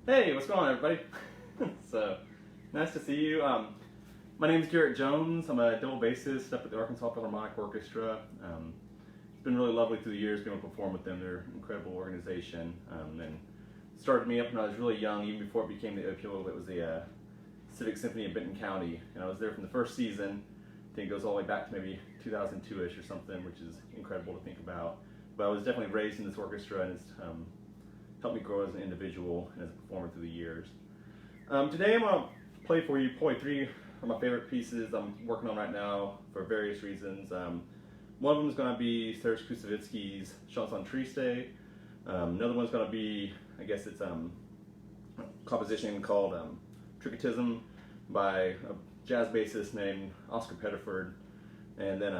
Hey, what's going on, everybody? So, nice to see you. My name is Garrett Jones. I'm a double bassist up at the Arkansas Philharmonic Orchestra. It's been really lovely through the years being able to perform with them. They're an incredible organization. And started me up when I was really young, even before it became the APO. It was the Civic Symphony of Benton County, and I was there from the first season. I think it goes all the way back to maybe 2002-ish or something, which is incredible to think about. But I was definitely raised in this orchestra, and it's helped me grow as an individual and as a performer through the years. Today I'm going to play for you probably three of my favorite pieces I'm working on right now for various reasons. One of them is going to be Serge Koussevitzky's Chanson Triste. Another one's going to be, I guess it's a composition called Tricotism by a jazz bassist named Oscar Pettiford. And then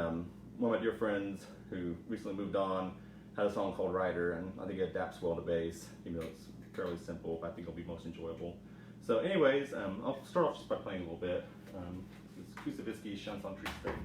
one of my dear friends who recently moved on had a song called Rider, and I think it adapts well to bass, even though it's fairly simple, but I think it'll be most enjoyable. So anyways, I'll start off just by playing a little bit. It's Koussevitzky's Chanson Triste.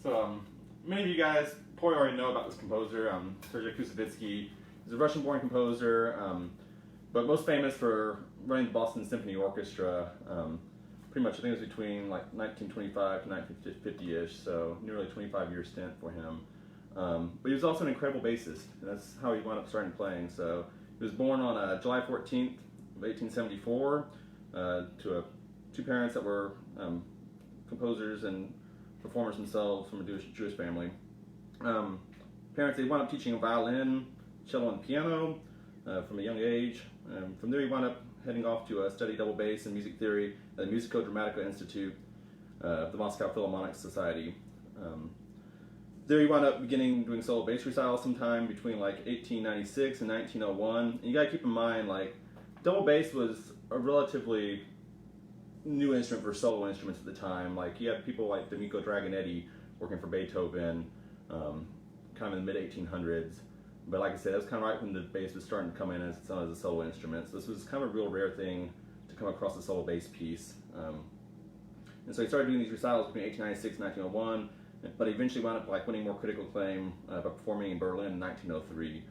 So many of you guys probably already know about this composer, Sergei Koussevitzky. He's a Russian-born composer, but most famous for running the Boston Symphony Orchestra. Pretty much, I think it was between like 1925 to 1950-ish, so nearly 25-year stint for him. But he was also an incredible bassist, and that's how he wound up starting playing. So he was born on July 14th of 1874 to two parents that were composers and performers themselves from a Jewish family. Parents, they wound up teaching violin, cello, and piano from a young age. From there, he wound up heading off to study double bass and music theory at the Musico-Dramatico Institute of the Moscow Philharmonic Society. There he wound up doing solo bass recitals sometime between like 1896 and 1901. And you gotta keep in mind, like, double bass was a relatively new instrument for solo instruments at the time. Like, you had people like D'Amico Dragonetti working for Beethoven, kind of in the mid-1800s. But like I said, that was kind of right when the bass was starting to come in as a solo instrument. So this was kind of a real rare thing to come across a solo bass piece. And so he started doing these recitals between 1896 and 1901, but he eventually wound up like winning more critical acclaim by performing in Berlin in 1903.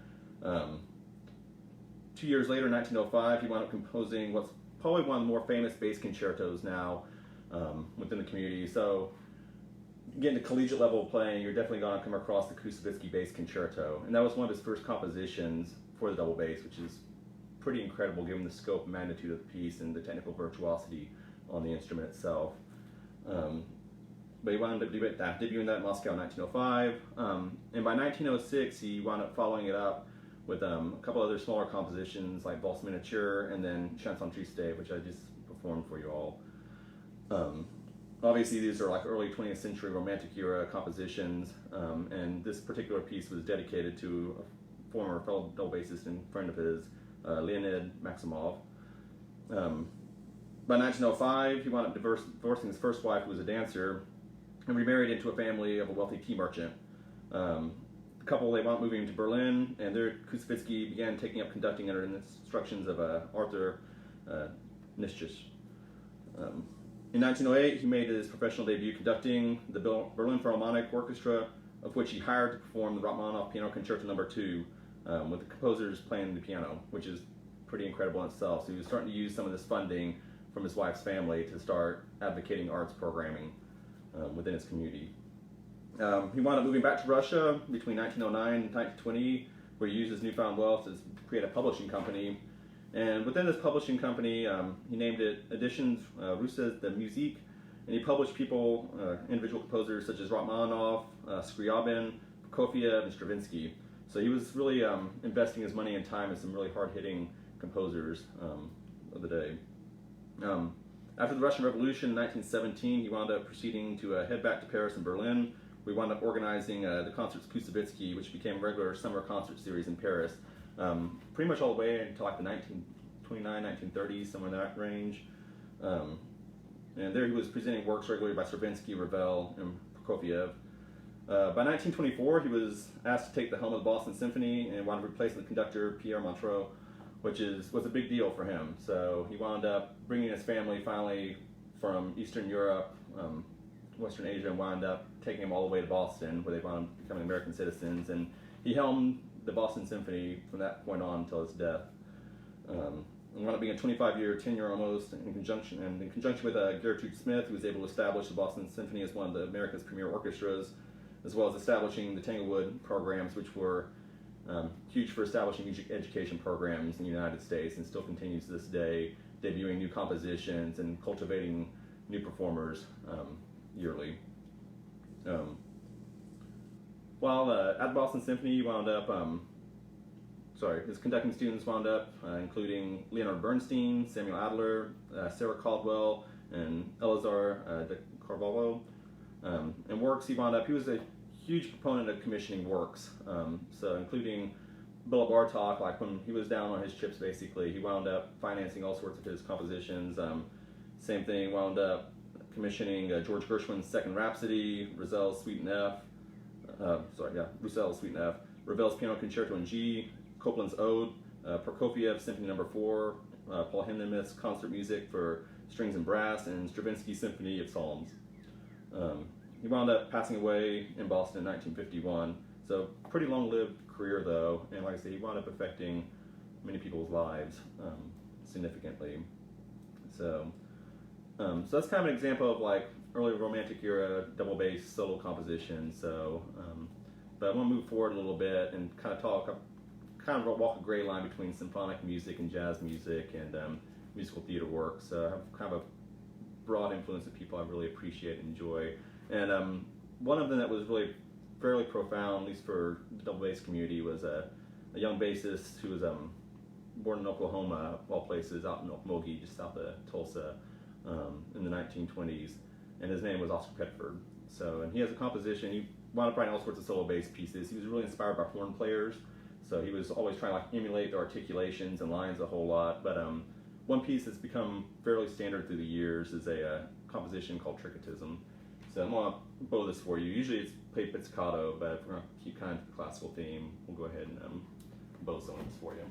2 years later, in 1905, he wound up composing what's probably one of the more famous bass concertos now within the community. So getting to collegiate level of playing, you're definitely going to come across the Kusevitsky Bass Concerto. And that was one of his first compositions for the double bass, which is pretty incredible given the scope and magnitude of the piece and the technical virtuosity on the instrument itself. But he wound up debuting that in Moscow in 1905. And by 1906, he wound up following it up with a couple other smaller compositions like Valse Miniature and then Chanson Triste, which I just performed for you all. Obviously, these are like early 20th century Romantic era compositions, and this particular piece was dedicated to a former fellow double bassist and friend of his, Leonid Maximov. By 1905, he wound up divorcing his first wife, who was a dancer, and remarried into a family of a wealthy tea merchant. The couple, they wound up moving to Berlin, and there Kusevitsky began taking up conducting under the instructions of Arthur Nischus. In 1908, he made his professional debut conducting the Berlin Philharmonic Orchestra, of which he hired to perform the Rachmaninoff Piano Concerto No. 2, with the composers playing the piano, which is pretty incredible in itself. So he was starting to use some of this funding from his wife's family to start advocating arts programming within his community. He wound up moving back to Russia between 1909 and 1920, where he used his newfound wealth to create a publishing company. And within this publishing company, he named it Editions Russes de Musique, and he published individual composers such as Rachmaninoff, Scriabin, Prokofiev, and Stravinsky. So he was really investing his money and time in some really hard-hitting composers of the day. After the Russian Revolution in 1917, he wound up proceeding to head back to Paris and Berlin. We wound up organizing the Concerts Kusevitsky, which became a regular summer concert series in Paris, pretty much all the way until like the 1929, 1930s, somewhere in that range. And there he was presenting works regularly by Stravinsky, Ravel, and Prokofiev. By 1924, he was asked to take the helm of the Boston Symphony and wound up replacing the conductor Pierre Montreux, which was a big deal for him. So he wound up bringing his family finally from Eastern Europe, Western Asia, and wound up taking them all the way to Boston, where they wound up becoming American citizens. And he helmed the Boston Symphony from that point on until his death. It wound up being a 25-year tenure almost, in conjunction with Gertrude Smith, who was able to establish the Boston Symphony as one of America's premier orchestras, as well as establishing the Tanglewood programs, which were huge for establishing music education programs in the United States, and still continues to this day, debuting new compositions and cultivating new performers yearly. While at Boston Symphony, he wound up, his conducting students wound up including Leonard Bernstein, Samuel Adler, Sarah Caldwell, and Eleazar de Carvalho. And works, he was a huge proponent of commissioning works, so including Béla Bartók, like when he was down on his chips basically, he wound up financing all sorts of his compositions. Same thing, wound up commissioning George Gershwin's Second Rhapsody, Roussel's Suite in F, Roussel's Suite in F, Ravel's Piano Concerto in G, Copland's Ode, Prokofiev's Symphony No. 4, Paul Hindemith's concert music for strings and brass, and Stravinsky's Symphony of Psalms. He wound up passing away in Boston in 1951, so pretty long-lived career though, and like I said, he wound up affecting many people's lives significantly. So that's kind of an example of like early Romantic era double bass solo composition. So, but I want to move forward a little bit and kind of walk a gray line between symphonic music and jazz music and musical theater work. So I have kind of a broad influence of people I really appreciate and enjoy. And one of them that was really fairly profound, at least for the double bass community, was a young bassist who was born in Oklahoma, of all places, out in Okmulgee, just south of Tulsa, in the 1920s, and his name was Oscar Pettiford. So, and he has a composition. He wound up writing all sorts of solo bass pieces. He was really inspired by horn players, so he was always trying to like emulate their articulations and lines a whole lot. But one piece that's become fairly standard through the years is a composition called Tricketism. So I'm going to bow this for you. Usually it's played pizzicato, but if we're going to keep kind of the classical theme, we'll go ahead and bow some of this for you.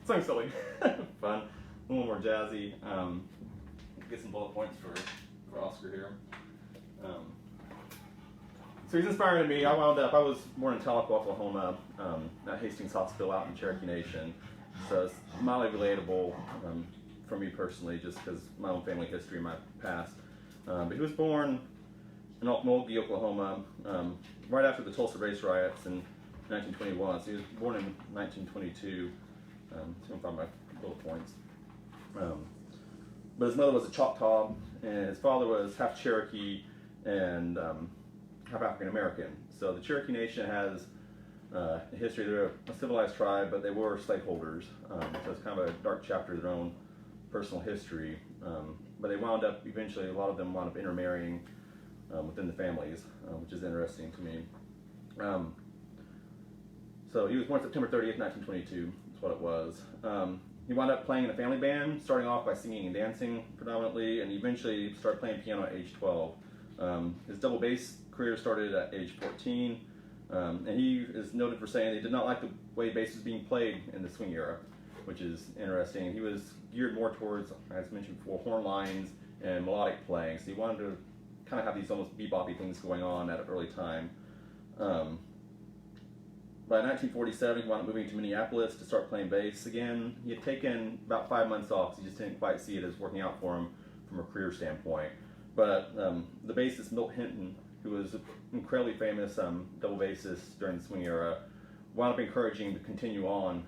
Something silly, fun, a little more jazzy. Get some bullet points for Oscar here. So he's inspiring to me. I was born in Tahlequah, Oklahoma, at Hastings Hospital out in Cherokee Nation. So it's mildly relatable for me personally, just because my own family history, my past. But he was born in Okmulgee, Oklahoma, right after the Tulsa race riots in 1921. So he was born in 1922. So I'm going to find my bullet points. But his mother was a Choctaw, and his father was half Cherokee and half African American. So the Cherokee Nation has a history. They're a civilized tribe, but they were slaveholders. So it's kind of a dark chapter of their own personal history. But they wound up, eventually, a lot of them wound up intermarrying within the families, which is interesting to me. So he was born September 30th, 1922. That's what it was. He wound up playing in a family band, starting off by singing and dancing predominantly, and eventually started playing piano at age 12. His double bass career started at age 14, and he is noted for saying he did not like the way bass was being played in the swing era. which is interesting. He was geared more towards, as mentioned before, horn lines and melodic playing. So he wanted to kind of have these almost bebop-y things going on at an early time. By 1947, he wound up moving to Minneapolis to start playing bass again. He had taken about 5 months off because he just didn't quite see it as working out for him from a career standpoint. But the bassist Milt Hinton, who was an incredibly famous double bassist during the swing era, wound up encouraging him to continue on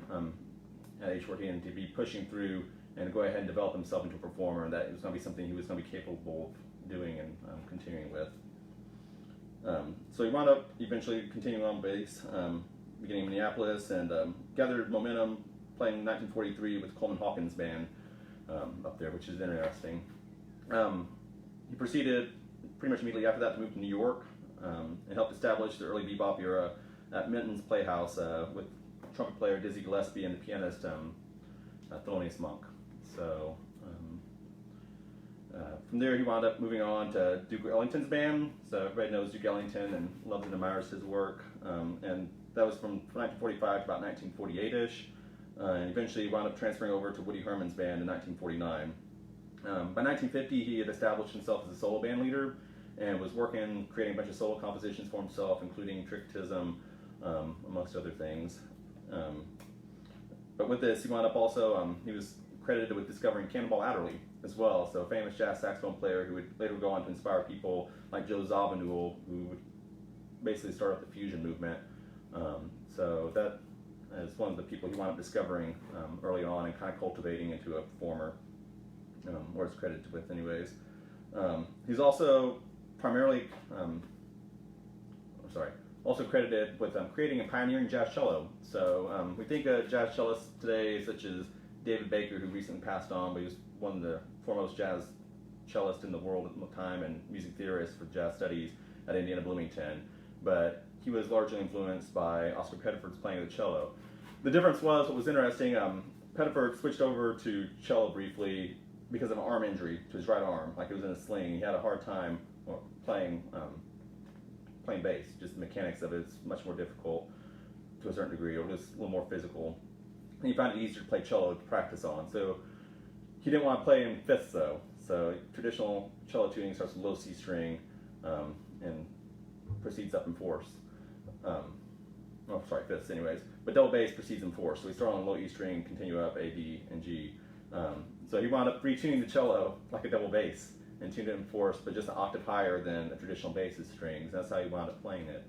at age 14 and to be pushing through and go ahead and develop himself into a performer, and that it was going to be something he was going to be capable of doing and continuing with. So he wound up eventually continuing on bass, beginning in Minneapolis, and gathered momentum playing in 1943 with Coleman Hawkins Band up there, which is interesting. He proceeded pretty much immediately after that to move to New York and helped establish the early bebop era at Minton's Playhouse with trumpet player Dizzy Gillespie and the pianist Thelonious Monk. So from there he wound up moving on to Duke Ellington's band. So everybody knows Duke Ellington and loves and admires his work. And that was from 1945 to about 1948-ish. And eventually he wound up transferring over to Woody Herman's band in 1949. By 1950 he had established himself as a solo band leader and was creating a bunch of solo compositions for himself, including Tricktism, amongst other things. But with this, he wound up also, he was credited with discovering Cannonball Adderley as well, so a famous jazz saxophone player who would later go on to inspire people like Joe Zawinul, who would basically start up the fusion movement. So that is one of the people he wound up discovering early on and kind of cultivating into a performer, or is credited with anyways. He's also primarily, also credited with creating and pioneering jazz cello. So we think of jazz cellists today such as David Baker, who recently passed on, but he was one of the foremost jazz cellists in the world at the time and music theorist for jazz studies at Indiana Bloomington. But he was largely influenced by Oscar Pettiford's playing of the cello. The difference was, what was interesting, Pettiford switched over to cello briefly because of an arm injury to his right arm, like it was in a sling. He had a hard time playing bass. Just the mechanics of it's much more difficult to a certain degree, or just a little more physical. And he found it easier to play cello to practice on. So he didn't want to play in fifths though. So traditional cello tuning starts with low C string and proceeds up in fourths. Fifths anyways. But double bass proceeds in fourths. So we start on low E string, continue up A, B, and G. So he wound up retuning the cello like a double bass and tuned it in fourths, but just an octave higher than a traditional bass's strings. That's how he wound up playing it.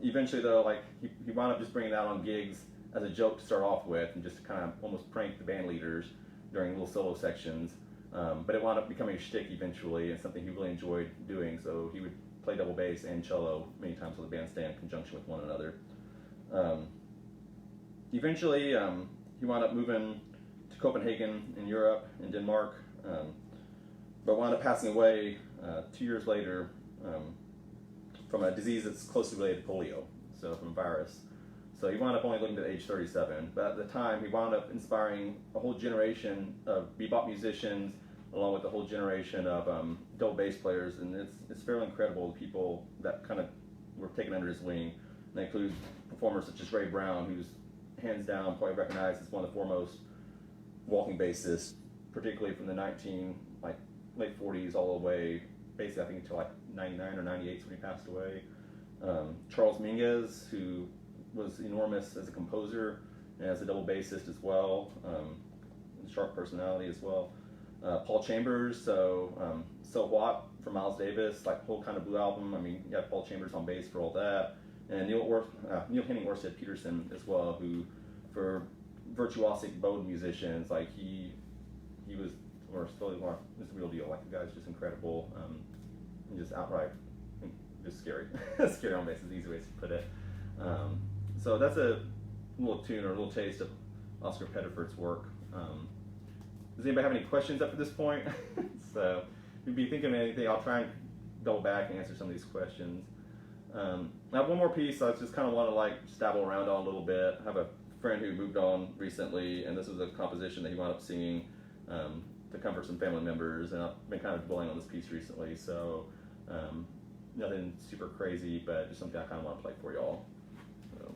Eventually though, he wound up just bringing it out on gigs as a joke to start off with, and just to kind of almost prank the band leaders during little solo sections. But it wound up becoming a shtick eventually, and something he really enjoyed doing. So he would play double bass and cello many times with the bandstand in conjunction with one another. Eventually, he wound up moving to Copenhagen in Europe, in Denmark, but wound up passing away 2 years later from a disease that's closely related to polio, so from a virus. So he wound up only living to age 37, but at the time he wound up inspiring a whole generation of bebop musicians, along with a whole generation of double bass players, and it's fairly incredible, the people that kind of were taken under his wing. And that includes performers such as Ray Brown, who's hands down probably recognized as one of the foremost walking bassists, particularly from the late 40s all the way, basically I think until like 99 or 98 when he passed away. Charles Mingus, who was enormous as a composer and as a double bassist as well, sharp personality as well. Paul Chambers, So What for Miles Davis, like whole kind of Blue album. I mean, you got Paul Chambers on bass for all that, and Neil Henning Orsted Peterson as well, who for virtuosic bowed musicians, like he was, or still is the real deal. Like the guy's just incredible, and just outright, just scary. Scary on bass is the easy way to put it. So that's a little tune or a little taste of Oscar Pettiford's work. Does anybody have any questions up to this point? So if you'd be thinking of anything, I'll try and double back and answer some of these questions. I have one more piece I just kind of want to stabble around on a little bit. I have a friend who moved on recently, and this was a composition that he wound up singing to comfort some family members, and I've been kind of dwelling on this piece recently, so nothing super crazy, but just something I kind of want to play for y'all. So.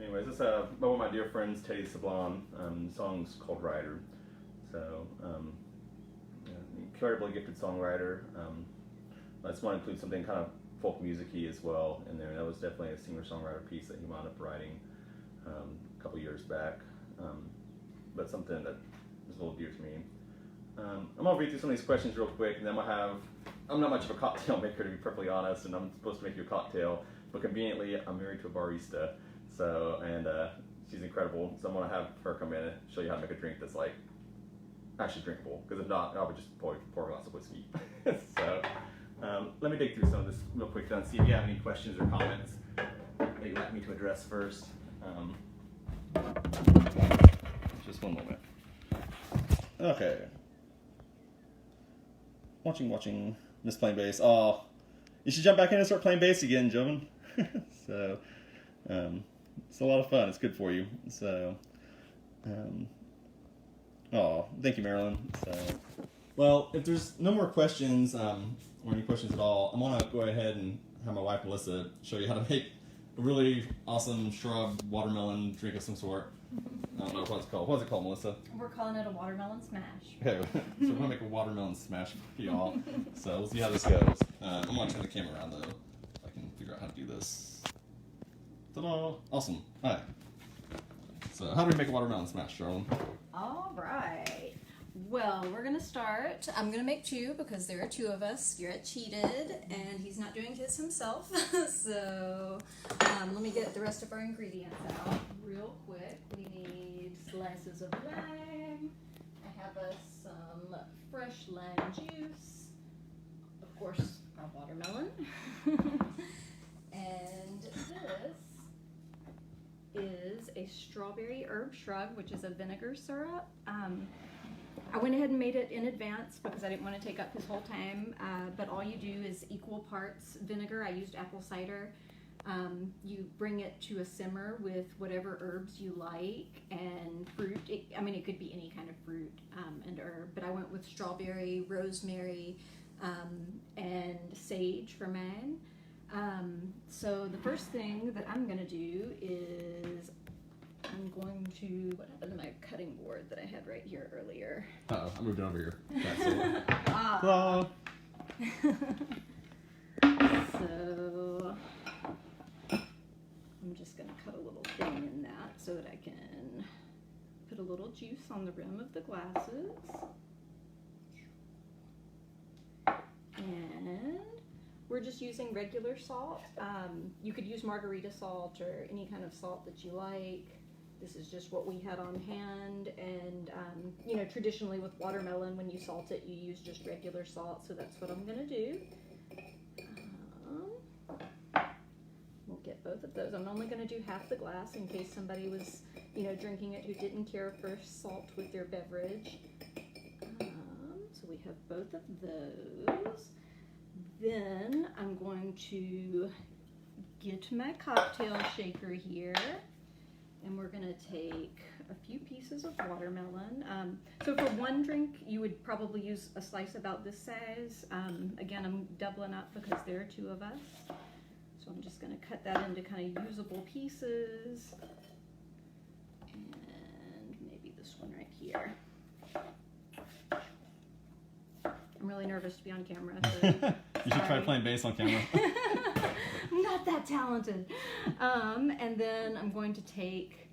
anyways, this is by one of my dear friends, Teddy Sablon. The song's called Rider. So, incredibly gifted songwriter. I just want to include something kind of folk music-y as well in there. That was definitely a singer-songwriter piece that he wound up writing a couple years back. But something that is a little dear to me. I'm gonna read through some of these questions real quick, and then I'm not much of a cocktail maker, to be perfectly honest, and I'm supposed to make you a cocktail, but conveniently I'm married to a barista, and she's incredible, so I'm gonna have her come in and show you how to make a drink that's like actually drinkable, because if not, I would just pour a glass of whiskey. So let me dig through some of this real quick and see if you have any questions or comments that you'd like me to address first. Just one moment. Okay. Watching Miss playing bass. Oh, you should jump back in and start playing bass again, gentlemen. So, it's a lot of fun. It's good for you. So, thank you, Marilyn. So, well, if there's no more questions, or any questions at all, I'm gonna go ahead and have my wife Melissa show you how to make a really awesome shrub watermelon drink of some sort. I don't know what it's called. What's it called, Melissa? We're calling it a watermelon smash. Okay, so we're gonna make a watermelon smash for y'all. So we'll see how this goes. I'm gonna turn the camera around though, so I can figure out how to do this. Ta-da! Awesome. All right. So how do we make a watermelon smash, Charlene? All right. Well, we're gonna start. I'm gonna make two because there are two of us. Garrett cheated, and he's not doing his himself. So let me get the rest of our ingredients out real quick. We need slices of lime. I have us some fresh lime juice. Of course, our watermelon. And this is a strawberry herb shrub, which is a vinegar syrup. I went ahead and made it in advance because I didn't want to take up his whole time, but all you do is equal parts vinegar. I used apple cider. You bring it to a simmer with whatever herbs you like and fruit. It could be any kind of fruit and herb, but I went with strawberry, rosemary, and sage for mine. So the first thing that I'm going to do is what happened to my cutting board that I had right here earlier? Uh-oh, I moved it over here. So I'm just going to cut a little thing in that so that I can put a little juice on the rim of the glasses. And we're just using regular salt. You could use margarita salt or any kind of salt that you like. This is just what we had on hand, and traditionally with watermelon, when you salt it, you use just regular salt, so that's what I'm going to do. We'll get both of those. I'm only going to do half the glass in case somebody was, drinking it who didn't care for salt with their beverage. So we have both of those. Then I'm going to get my cocktail shaker here. And we're going to take a few pieces of watermelon. So for one drink, you would probably use a slice about this size. Again, I'm doubling up because there are two of us. So I'm just going to cut that into kind of usable pieces. And maybe this one right here. I'm really nervous to be on camera. So you should try playing bass on camera. I'm not that talented. And then I'm going to take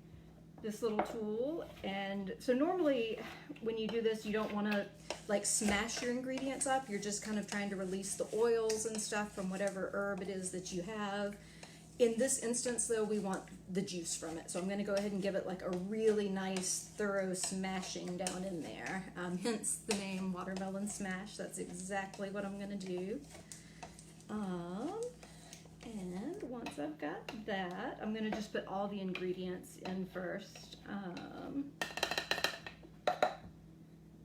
this little tool, and so normally when you do this, you don't want to like smash your ingredients up. You're just kind of trying to release the oils and stuff from whatever herb it is that you have. In this instance though, we want the juice from it, so I'm going to go ahead and give it like a really nice thorough smashing down in there, hence the name watermelon smash. That's exactly what I'm going to do. And once I've got that, I'm going to just put all the ingredients in first.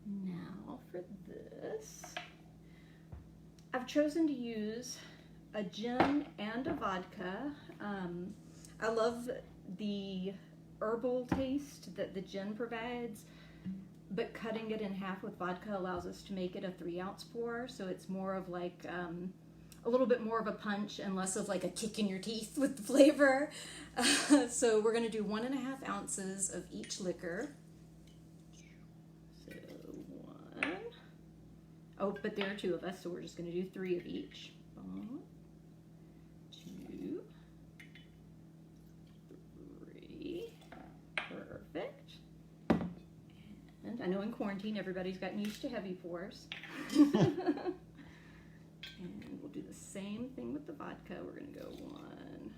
Now for this, I've chosen to use a gin and a vodka. I love the herbal taste that the gin provides, but cutting it in half with vodka allows us to make it a 3-ounce pour, so it's more of like a little bit more of a punch and less of like a kick in your teeth with the flavor. So we're going to do 1.5 ounces of each liquor. So 1. Oh, but there are 2 of us, so we're just going to do 3 of each. 1, 2, 3. Perfect. And I know in quarantine everybody's gotten used to heavy pours. And we'll do the same thing with the vodka. We're going to go 1,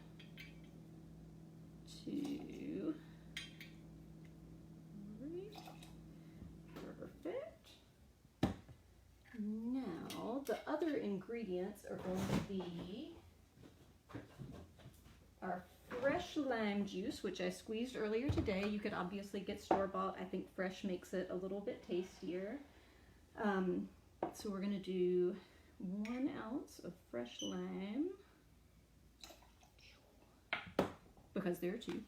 2, 3. Perfect. Now, the other ingredients are going to be our fresh lime juice, which I squeezed earlier today. You could obviously get store-bought. I think fresh makes it a little bit tastier. So we're going to do 1 ounce of fresh lime, because there are 2.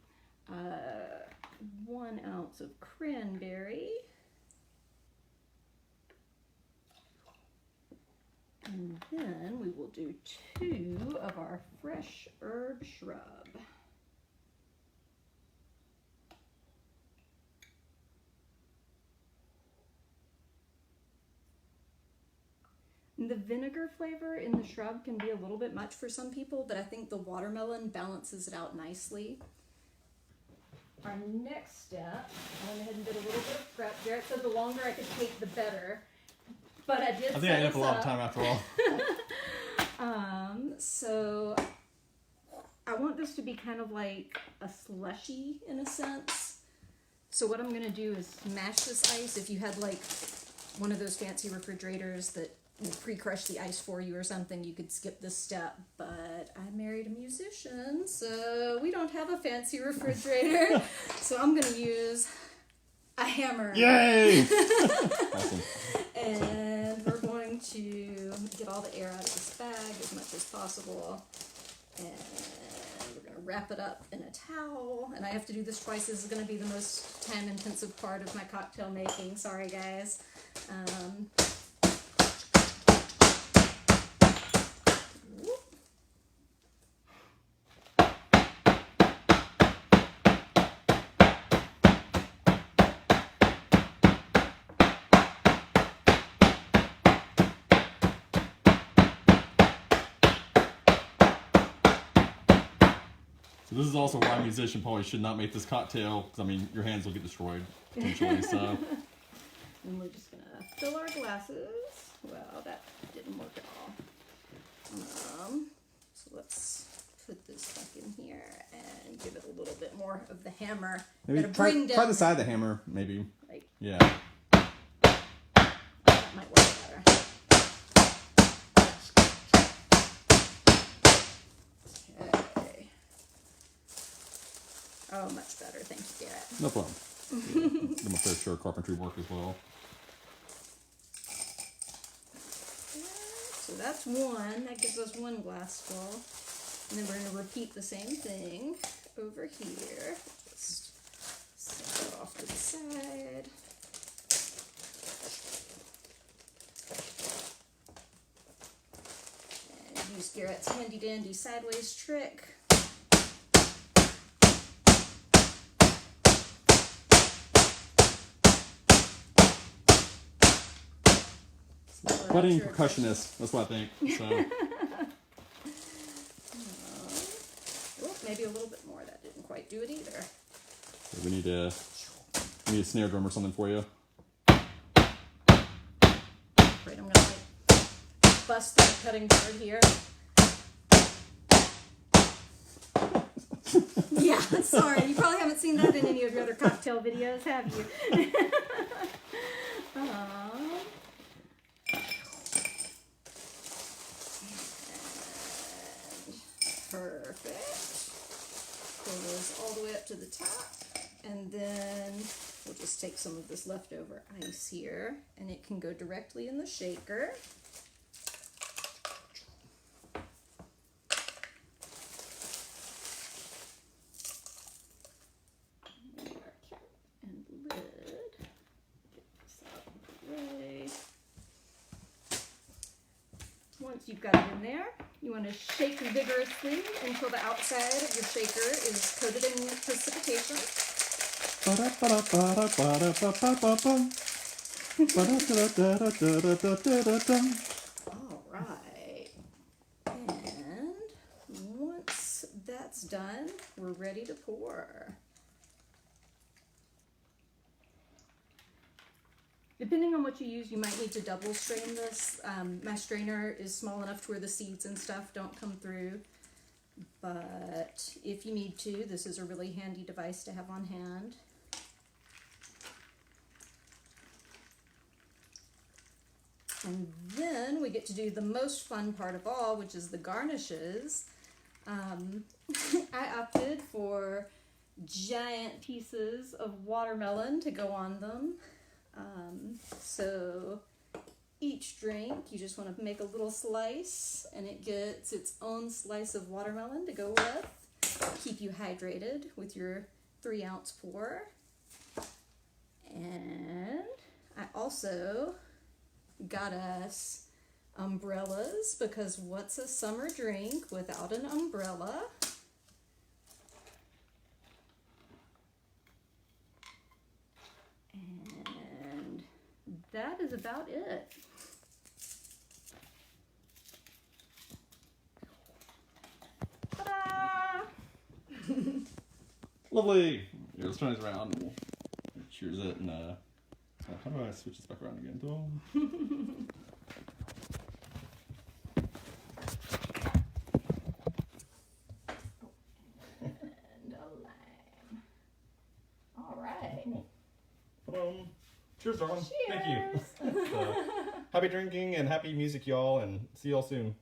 1 ounce of cranberry, and then we will do 2 of our fresh herb shrub. The vinegar flavor in the shrub can be a little bit much for some people, but I think the watermelon balances it out nicely. Our next step, I went ahead and did a little bit of prep. Garrett said the longer I could take, the better. But I did. I think I ended up a lot of time after all. So I want this to be kind of like a slushy in a sense. So what I'm going to do is smash this ice. If you had like one of those fancy refrigerators that will pre-crush the ice for you or something, you could skip this step. But I married a musician, so we don't have a fancy refrigerator. So I'm going to use a hammer. Yay! Awesome. And we're going to get all the air out of this bag as much as possible. And we're going to wrap it up in a towel. And I have to do this twice. This is going to be the most time-intensive part of my cocktail making. Sorry, guys. So this is also why a musician probably should not make this cocktail, because I mean, your hands will get destroyed potentially. So. And we're just gonna fill our glasses. Well, that didn't work at all. So let's put this back in here and give it a little bit more of the hammer. Maybe try the side of the hammer, maybe. Like, yeah. That might work better. Okay. Oh, much better. Thank you, Garrett. No problem. I'm a fair share of carpentry work as well. So that's 1. That gives us 1 glass full. And then we're going to repeat the same thing over here. Just set it off to the side. And use Garrett's handy dandy sideways trick. Budding percussionist, that's what I think. So. Oh, maybe a little bit more. That didn't quite do it either. We need a snare drum or something for you. Right, I'm gonna like bust that cutting board here. Yeah, sorry. You probably haven't seen that in any of your other cocktail videos, have you? Perfect. Pull those all the way up to the top, and then we'll just take some of this leftover ice here, and it can go directly in the shaker. And our cap and lid. Get this out of the way. Once you've got it in there, You want to shake vigorously until the outside of your shaker is coated in precipitation. All right. And once that's done, we're ready to pour. Depending on what you use, you might need to double strain this. My strainer is small enough to where the seeds and stuff don't come through. But if you need to, this is a really handy device to have on hand. And then we get to do the most fun part of all, which is the garnishes. I opted for giant pieces of watermelon to go on them. So each drink, you just want to make a little slice, and it gets its own slice of watermelon to go with. Keep you hydrated with your 3-ounce pour. And I also got us umbrellas, because what's a summer drink without an umbrella? And that is about it. Ta-da! Lovely. Here, let's turn this around. We'll cheers it, and how do I switch this back around again? Boom. And a lime. All right. Boom. Cheers, darling. Cheers. Thank you. Happy drinking and happy music, y'all, and see y'all soon.